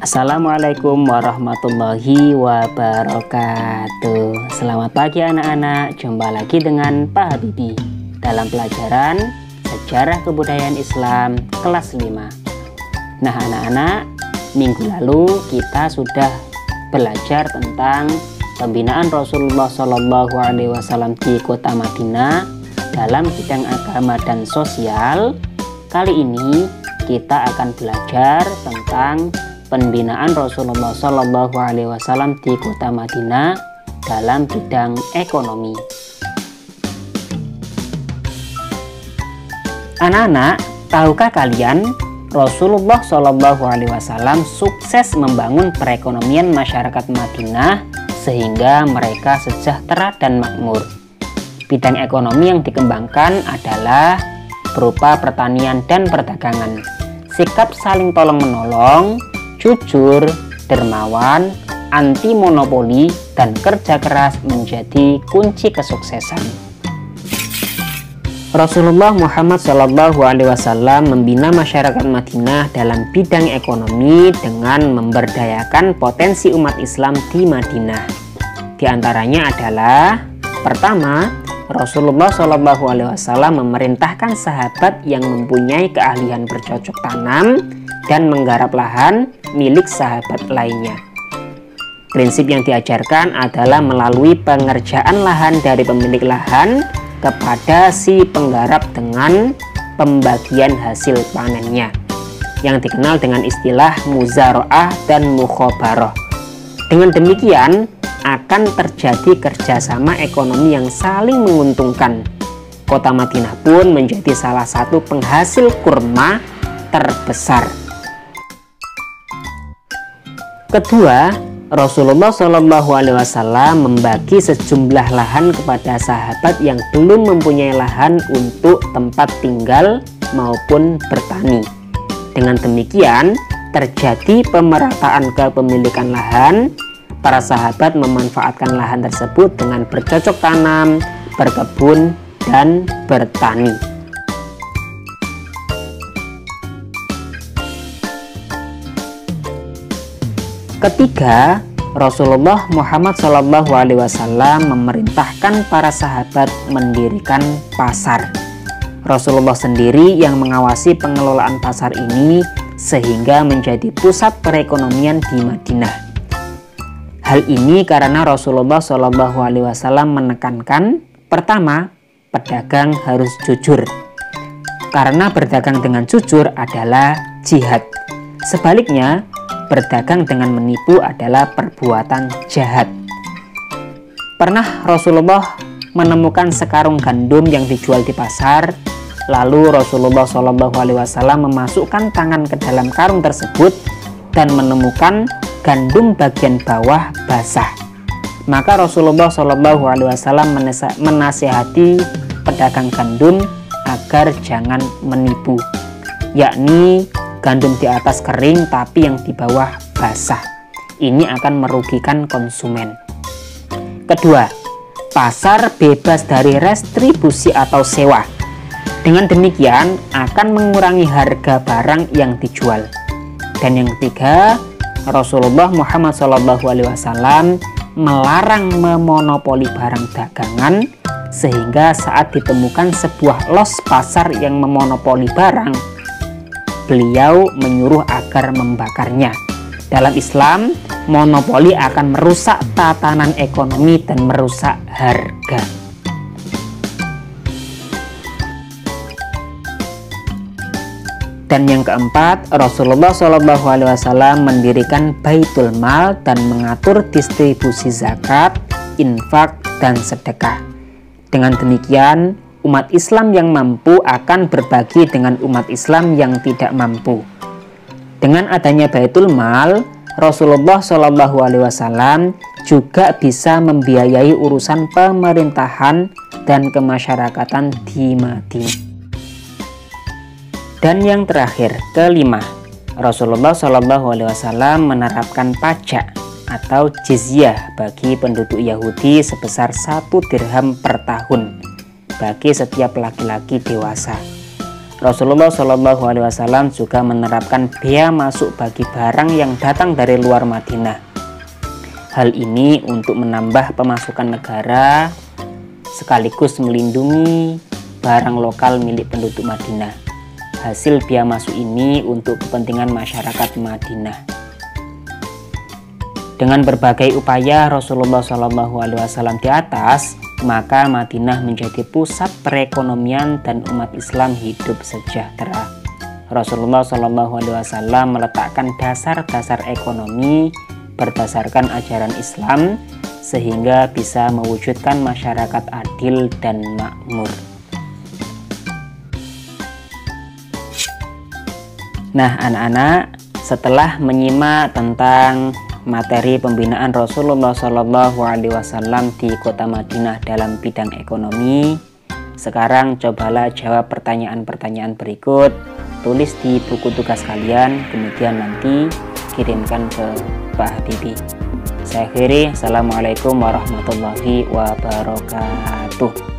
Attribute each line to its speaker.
Speaker 1: Assalamualaikum warahmatullahi wabarakatuh. Selamat pagi anak-anak, jumpa lagi dengan Pak Habibie dalam pelajaran Sejarah Kebudayaan Islam kelas 5. Nah anak-anak, minggu lalu kita sudah belajar tentang pembinaan Rasulullah SAW di kota Madinah dalam bidang agama dan sosial. Kali ini kita akan belajar tentang pembinaan Rasulullah SAW di kota Madinah dalam bidang ekonomi. Anak-anak, tahukah kalian Rasulullah SAW sukses membangun perekonomian masyarakat Madinah sehingga mereka sejahtera dan makmur. Bidang ekonomi yang dikembangkan adalah berupa pertanian dan perdagangan. Sikap saling tolong-menolong, jujur, dermawan, anti monopoli, dan kerja keras menjadi kunci kesuksesan. Rasulullah Muhammad SAW membina masyarakat Madinah dalam bidang ekonomi dengan memberdayakan potensi umat Islam di Madinah. Di antaranya adalah: pertama, Rasulullah SAW memerintahkan sahabat yang mempunyai keahlian bercocok tanam dan menggarap lahan milik sahabat lainnya. Prinsip yang diajarkan adalah melalui pengerjaan lahan dari pemilik lahan kepada si penggarap dengan pembagian hasil panennya, yang dikenal dengan istilah muzaro'ah dan mukhobaroh. Dengan demikian akan terjadi kerjasama ekonomi yang saling menguntungkan. Kota Madinah pun menjadi salah satu penghasil kurma terbesar. Kedua, Rasulullah SAW membagi sejumlah lahan kepada sahabat yang belum mempunyai lahan untuk tempat tinggal maupun bertani. Dengan demikian, terjadi pemerataan kepemilikan lahan. Para sahabat memanfaatkan lahan tersebut dengan bercocok tanam, berkebun, dan bertani. Ketiga, Rasulullah Muhammad SAW memerintahkan para sahabat mendirikan pasar. Rasulullah sendiri yang mengawasi pengelolaan pasar ini sehingga menjadi pusat perekonomian di Madinah. Hal ini karena Rasulullah SAW menekankan, pertama, pedagang harus jujur, karena berdagang dengan jujur adalah jihad. Sebaliknya, berdagang dengan menipu adalah perbuatan jahat. Pernah Rasulullah menemukan sekarung gandum yang dijual di pasar, lalu Rasulullah SAW memasukkan tangan ke dalam karung tersebut dan menemukan gandum bagian bawah basah. Maka Rasulullah SAW menasihati pedagang gandum agar jangan menipu, yakni gandum di atas kering tapi yang di bawah basah. Ini akan merugikan konsumen. Kedua, pasar bebas dari retribusi atau sewa. Dengan demikian akan mengurangi harga barang yang dijual. Dan yang ketiga, Rasulullah Muhammad SAW melarang memonopoli barang dagangan, sehingga saat ditemukan sebuah los pasar yang memonopoli barang, beliau menyuruh agar membakarnya. Dalam Islam, monopoli akan merusak tatanan ekonomi dan merusak harga. Dan yang keempat, Rasulullah SAW mendirikan Baitul Mal dan mengatur distribusi zakat, infak, dan sedekah. Dengan demikian, umat Islam yang mampu akan berbagi dengan umat Islam yang tidak mampu. Dengan adanya Baitul Mal, Rasulullah SAW juga bisa membiayai urusan pemerintahan dan kemasyarakatan di Madinah. Dan yang terakhir, kelima, Rasulullah SAW menerapkan pajak atau jizyah bagi penduduk Yahudi sebesar 1 dirham per tahun bagi setiap laki-laki dewasa. Rasulullah Shallallahu Alaihi Wasallam juga menerapkan bea masuk bagi barang yang datang dari luar Madinah. Hal ini untuk menambah pemasukan negara sekaligus melindungi barang lokal milik penduduk Madinah. Hasil bea masuk ini untuk kepentingan masyarakat Madinah. Dengan berbagai upaya Rasulullah Shallallahu Alaihi Wasallam di atas, maka Madinah menjadi pusat perekonomian dan umat Islam hidup sejahtera. Rasulullah Shallallahu Alaihi Wasallam meletakkan dasar-dasar ekonomi berdasarkan ajaran Islam sehingga bisa mewujudkan masyarakat adil dan makmur. Nah, anak-anak, setelah menyimak tentang materi pembinaan Rasulullah Shallallahu Alaihi Wasallam di kota Madinah dalam bidang ekonomi, sekarang cobalah jawab pertanyaan-pertanyaan berikut, tulis di buku tugas kalian, kemudian nanti kirimkan ke Pak Habibie. Saya akhiri, Assalamualaikum warahmatullahi wabarakatuh.